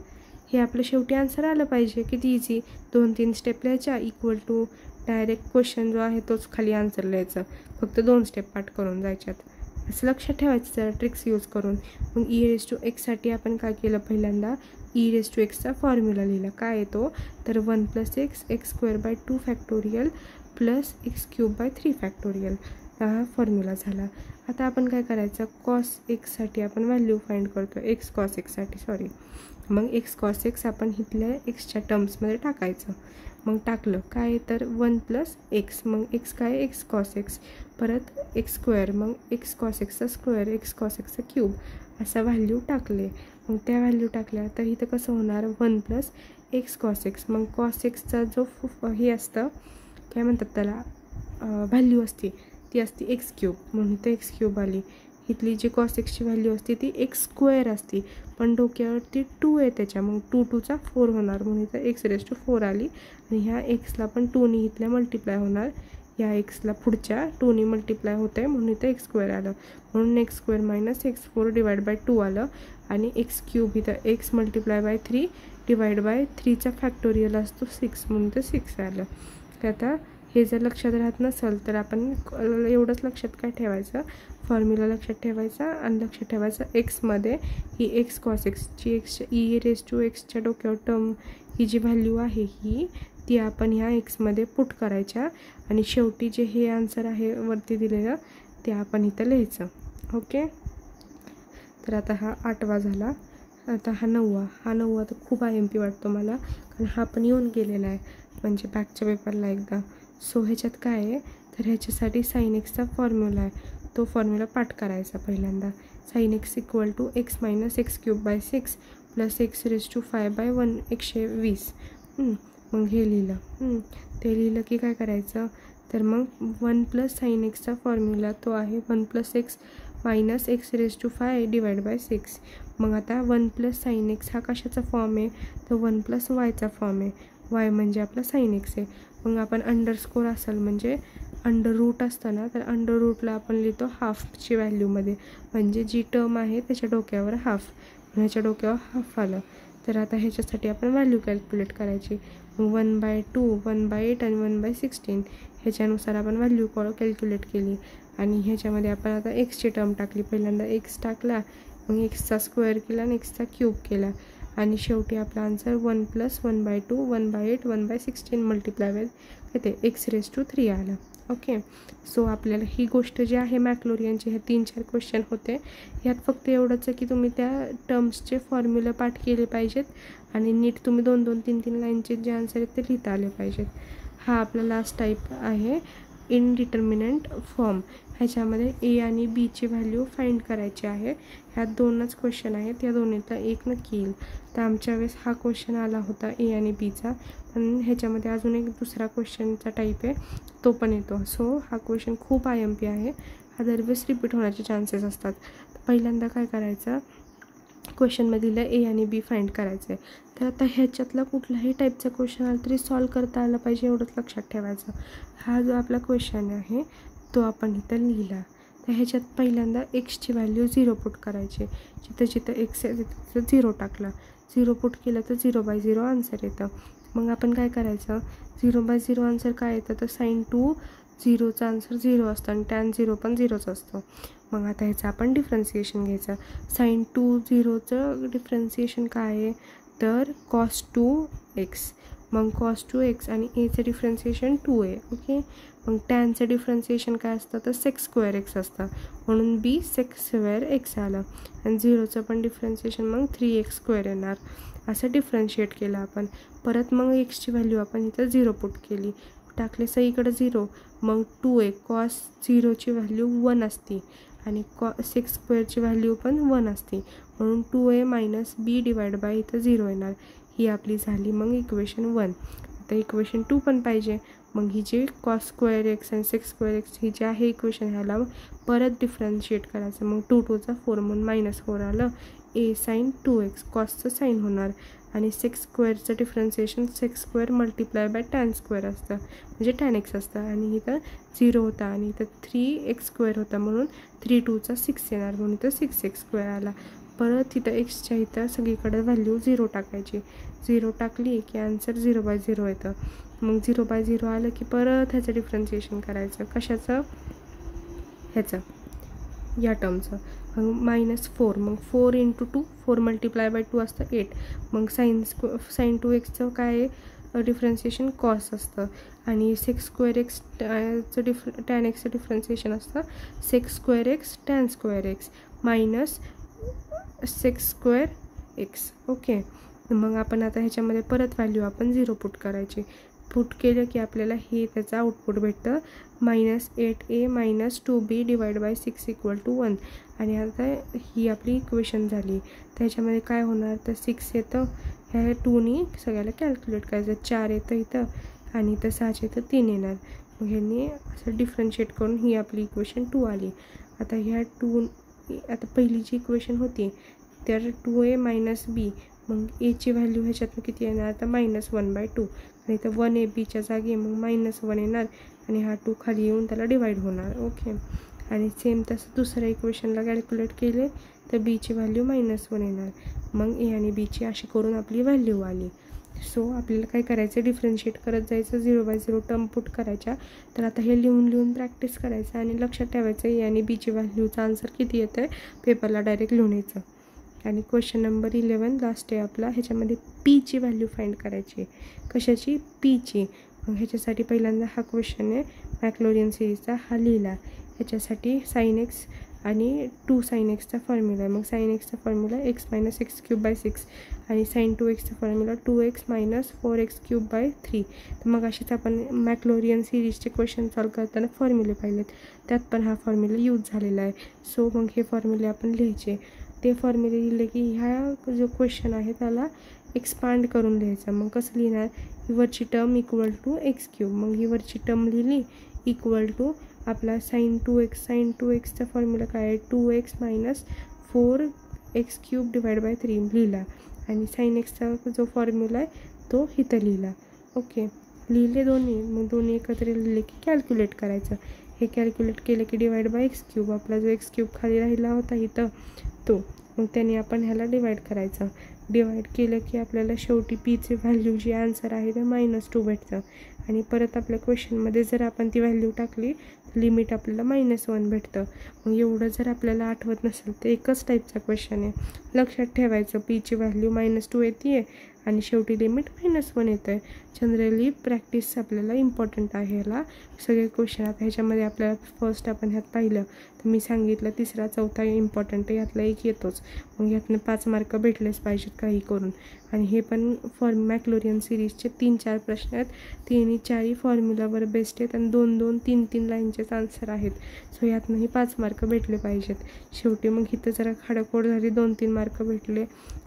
हे आपलं शेवटी आन्सर आलं पाहिजे. किती इझी. 2-3 स्टेप लिहायच्या. इक्वल टू डायरेक्ट क्वेश्चन जो आहे तोच खाली आन्सर लिहायचं. फक्त 2 स्टेप पाठ करून जायच्यात. असं लक्षात ठेवायचं जरा ट्रिक्स यूज करून. मग e रेज टू एक्ससाठी आपण काय केलं? पहिल्यांदा e रेज टू एक्सचा फॉर्म्युला लिहिला. काय येतो तर 1 + x x² by 2 factorial plus x cube by 3 factorial. हा फॉर्म्युला झाला. आता आपण काय करायचं? कॉस एक्ससाठी आपण व्हॅल्यू फाइंड करतो. एक्स कॉस एक्ससाठी सॉरी. मग एक्स कॉस एक्स आपण इथल्या एक्सच्या टर्म्समध्ये टाकायचं. मग टाकलं काय तर 1 + x. मग एक्स काय? X cos x. परत x². मग एक्स कॉस एक्सचा स्क्वेअर, एक्स कॉस एक्सचा क्यूब असा व्हॅल्यू टाकले. मग त्या व्हॅल्यू टाकल्या तर इथं कसं होणार? 1 + एक्स कॉस एक्स. मग कॉस एक्सचा जो हे असतं काय म्हणतात त्याला व्हॅल्यू असते ती असते एक्स क्यूब, म्हणून इथं एक्स क्यूब आली. इथली जी कॉस एक्सची व्हॅल्यू असते ती x² असते, पण डोक्यावरती 2 आहे त्याच्या. मग 2 × 2 = 4 होणार, म्हणून इथं x रेज टू 4 आली. आणि ह्या एक्सला पण 2ने इथल्या मल्टिप्लाय होणार या एक्सला पुढच्या 2ने मल्टिप्लाय होत आहे म्हणून इथं x² आलं, म्हणून x² - x4 डिवाइड बाय 2 आलं. आणि x³ इथं x multiply by 3 divide by 3चा फॅक्टोरियल असतो 6 म्हणून ते 6 आलं. तर आता हे जर लक्षात राहत नसेल तर आपण एवढंच लक्षात काय ठेवायचं, फॉर्म्युला लक्षात ठेवायचा आणि लक्षात ठेवायचं एक्समध्ये ही x cos x ची e⁻x डोक्यावर टर्म ही जी व्हॅल्यू आहे ती आपण ह्या एक्समध्ये पुट करायच्या आणि शेवटी जे हे आन्सर आहे वरती दिलेलं ते आपण इथं लिहायचं. ओके. तर आता हा 8वा झाला. आता हा 9वा तर खूप IMP वाटतो मला, कारण हा पण येऊन गेलेला आहे म्हणजे बॅकच्या पेपरला एकदा. सो ह्याच्यात काय आहे तर ह्याच्यासाठी sin xचा फॉर्म्युला आहे, तो फॉर्म्युला पाठ करायचा पहिल्यांदा. sin x = x - x³ + x × 5/1 120. मग हे लिहिलं. ते लिहिलं की काय करायचं तर मग 1 + sin xचा फॉर्म्युला तो आहे 1 + x - x × 5 डिवाइड बाय 6. मग आता 1 + sin x हा कशाचा फॉर्म आहे तर 1 + yचा फॉर्म आहे. y म्हणजे आपला sin x आहे. मग आपण अंडरस्कोर असेल म्हणजे अंडर रूट असतं ना, तर अंडर रूटला आपण लिहितो हाफची व्हॅल्यूमध्ये, म्हणजे जी टर्म आहे त्याच्या डोक्यावर हाफ, ह्याच्या डोक्यावर हाफ आलं. तर आता ह्याच्यासाठी आपण व्हॅल्यू कॅल्क्युलेट करायची. मग 1/2 1/8 आणि 1/16 ह्याच्यानुसार आपण व्हॅल्यू कॅल्क्युलेट केली आणि ह्याच्यामध्ये आपण आता एक्सची टर्म टाकली. पहिल्यांदा x टाकला, मग एक्सचा स्क्वेअर केला आणि एक्सचा क्यूब केला आणि शेवटी आपला आन्सर 1 + 1/2 1/8 1/16 मल्टिप्लाय बाय किती x³ आलं. ओके. सो आपल्याला ही गोष्ट जी आहे मॅक्लोरियनचे ह्या 3-4 क्वेश्चन होते. ह्यात फक्त एवढंच आहे की तुम्ही त्या टर्म्सचे फॉर्म्युला पाठ केले पाहिजेत आणि नीट तुम्ही 2-2 3-3 लाईनचे जे आन्सर आहेत ते लिहिता आले पाहिजेत. हा आपला लास्ट टाईप आहे इनडिटर्मिनंट फॉर्म. ह्याच्यामध्ये ए आणि बीची व्हॅल्यू फाइंड करायची आहे. ह्यात 2च क्वेश्चन आहेत, या दोन्हीतला एक नक्की येईल. तर आमच्या वेळेस हा क्वेश्चन आला होता ए आणि बीचा, पण ह्याच्यामध्ये अजून एक दुसरा क्वेश्चनचा टाईप आहे तो पण येतो. सो हा क्वेश्चन खूप IMP आहे, हा दरवेळेस रिपीट होण्याचे चान्सेस असतात. पहिल्यांदा काय करायचं, क्वेश्चनमध्ये दिलं ए आणि बी फाइंड करायचं आहे. तर आता ह्याच्यातला कुठलाही टाईपचा क्वेश्चन आला तरी सॉल्व करता आला पाहिजे एवढंच लक्षात ठेवायचं. हा जो आपला क्वेश्चन आहे तो आपण इथं लिहिला. तर ह्याच्यात पहिल्यांदा एक्सची व्हॅल्यू 0 पुट करायची. जिथं एक्स आहे तिथं 0 टाकला, 0 पुट केलं तर 0/0 आन्सर येतं. मग आपण काय करायचं, 0/0 आन्सर काय येतं तर sin 2 0चा आन्सर 0 असतं आणि tan 0 पण 0च असतं. मग आता ह्याचं आपण डिफरन्सिएशन घ्यायचं. sin 2 0चं डिफरन्सिएशन काय आहे तर cos 2x. मग cos 2x आणि एचं डिफरन्सिएशन 2 आहे. ओके. मग टॅनचं डिफरन्सिएशन काय असतं तर sec² असतं, म्हणून b sec² आलं. आणि 0चं पण डिफरन्सिएशन मग 3x² येणार. असं डिफरन्शिएट केलं आपण. परत मग एक्सची व्हॅल्यू आपण इथं 0 पुट केली, टाकले सगळीकडे 0. मग 2a cos 0ची व्हॅल्यू 1 असते आणि sec² व्हॅल्यू पण 1 असते, म्हणून 2a - b डिवाइड बाय इथं 0 येणार. ही आपली झाली मग इक्वेशन 1. आता इक्वेशन 2 पण पाहिजे. मग ही जी cos² आणि sec² ही जी आहे इक्वेशन, ह्याला परत डिफरन्शिएट करायचं. मग 2 2 चा 4 म्हणून -4 आलं. a sin 2x कॉसचं साईन होणार आणि sec² differentiation sec² multiply by tan² असतं, म्हणजे tan x असतं. आणि इथं 0 होता आणि इथं 3x² होता, म्हणून 3 2 चा 6 येणार, म्हणून इथं 6x² आला. परत इथं एक्सच्या इथं सगळीकडे व्हॅल्यू 0 टाकायची. 0 टाकली की आन्सर 0/0 येतं. मग 0/0 आलं की परत ह्याचं डिफरन्सिएशन करायचं. कशाचं, ह्याचं या टर्मचं. मग -4. मग 4 × 2 4 मल्टिप्लाय बाय 2 असतं 8. मग sin 2x काय डिफरन्सिएशन कॉस असतं आणि sec² tan xचं डिफरन्सिएशन असतं sec² tan² minus sec²x. Okay. मग आपण आता ह्याच्यामध्ये परत व्हॅल्यू आपण 0 पुट करायची. पुट केलं की आपल्याला हे त्याचं आउटपुट भेटतं -8a - 2b डिवाइड बाय 6 = 1. आणि आता ही आपली इक्वेशन झाली. त्याच्यामध्ये काय होणार तर 6 येतं, ह्या 2नी सगळ्याला कॅल्क्युलेट करायचं. 4 येतं इथं आणि इथं 6 येतं 3 येणार. मग ह्यांनी असं डिफरन्शिएट करून ही आपली इक्वेशन 2 आली. आता ह्या 2 आता पहिली जी इक्वेशन होती तर 2a - b. मग एची व्हॅल्यू ह्याच्यातनं किती येणार तर -1/2 आणि इथं 1ab च्या जागी मग -1 येणार आणि हा 2 खाली येऊन त्याला डिवाईड होणार. ओके. आणि सेम तसं दुसऱ्या इक्वेशनला कॅल्क्युलेट केले तर बीची व्हॅल्यू -1 येणार. मग ए आणि बीची अशी करून आपली व्हॅल्यू आली. सो आपल्याला काय करायचं, डिफरन्शिएट करत जायचं, 0/0 टर्म पुट करायच्या. तर आता हे लिहून प्रॅक्टिस करायचं आणि लक्षात ठेवायचं ए आणि बीची व्हॅल्यूचा आन्सर किती येतं आहे पेपरला डायरेक्ट लिहून यायचं. आणि क्वेश्चन नंबर 11 लास्ट आहे आपला. ह्याच्यामध्ये पीची व्हॅल्यू फाइंड करायची. कशाची? पीची. मग ह्याच्यासाठी पहिल्यांदा हा क्वेश्चन आहे मॅक्लॉरियन सिरीजचा, हा लिहिला. ह्याच्यासाठी sin x आणि 2 sin xचा फॉर्म्युला आहे. मग sin xचा फॉर्म्युला x - x³/6 आणि sin 2xचा फॉर्म्युला 2x - 4x³/3. तर मग अशीच आपण मॅक्लॉरियन सिरीजचे क्वेश्चन सॉल्व करताना फॉर्म्युले पाहिलेत, त्यात पण हा फॉर्म्युला यूज झालेला आहे. सो मग हे फॉर्म्युले आपण लिहायचे. ते फॉर्म्युले लिहिले की ह्या जो क्वेश्चन आहे त्याला एक्सपांड करून लिहायचा. मग कसं लिहिणार, ही वरची टर्म इक्वल टू x³. मग ही वरची टर्म लिहिली इक्वल टू आपला sin 2xचा फॉर्म्युला काय आहे, 2x - 4x³/3 लिहिला. आणि sin xचा जो फॉर्म्युला आहे तो इथं लिहिला. ओके, लिहिले दोन्ही. मग दोन्ही एकत्र लिहिले की कॅल्क्युलेट करायचं. हे कॅल्क्युलेट केलं की डिवाईड/x³ आपला जो x³ खाली राहिला होता इथं तो, मग त्याने आपण ह्याला डिवाईड करायचं. डिवाईड केलं की आपल्याला शेवटी पीची व्हॅल्यू जी आन्सर आहे ते -2 भेटतं. आणि परत आपल्या क्वेश्चनमध्ये जर आपण ती व्हॅल्यू टाकली लिमिट आपल्याला -1 भेटतं. मग एवढं जर आपल्याला आठवत नसेल तर एकच टाईपचा क्वेश्चन आहे, लक्षात ठेवायचं पीची व्हॅल्यू -2 येते आहे आणि शेवटी लिमिट -1 येतं आहे. जनरली प्रॅक्टिस आपल्याला इम्पॉर्टंट आहे. ह्याला सगळे क्वेश्चन आता ह्याच्यामध्ये आपल्याला फर्स्ट आपण ह्यात पाहिलं तर मी सांगितलं 3रा 4था इम्पॉर्टंट आहे, यातला एक येतोच. मग यातनं 5 मार्क भेटलेच पाहिजेत काही करून. आणि हे पण मॅक्लॉरियन सिरीजचे 3-4 प्रश्न आहेत. 3-4 फॉर्म्युलावर बेस्ड आहेत आणि 2-2, 3-3 लाईनचेच आन्सर आहेत. सो यातनंही 5 मार्क भेटले पाहिजेत. शेवटी मग इथं जरा खाडाखोड झाली, 2-3 मार्क भेटले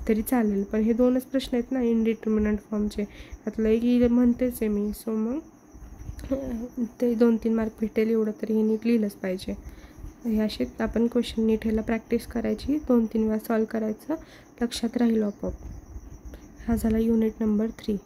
तरी चालेल. पण हे 2च प्रश्न आहेत ना इनडिटर्मिनंट फॉर्मचे, यातलं एक म्हणतेच आहे मी. सो मग ते 2-3 मार्क भेटेल एवढं तरी हे नीट लिहिलंच पाहिजे. हे असे आपण क्वेश्चन नीट ह्याला प्रॅक्टिस करायची, 2-3 वेळा सॉल्व करायचं, लक्षात राहील आपोआप. हा झाला युनिट नंबर 3.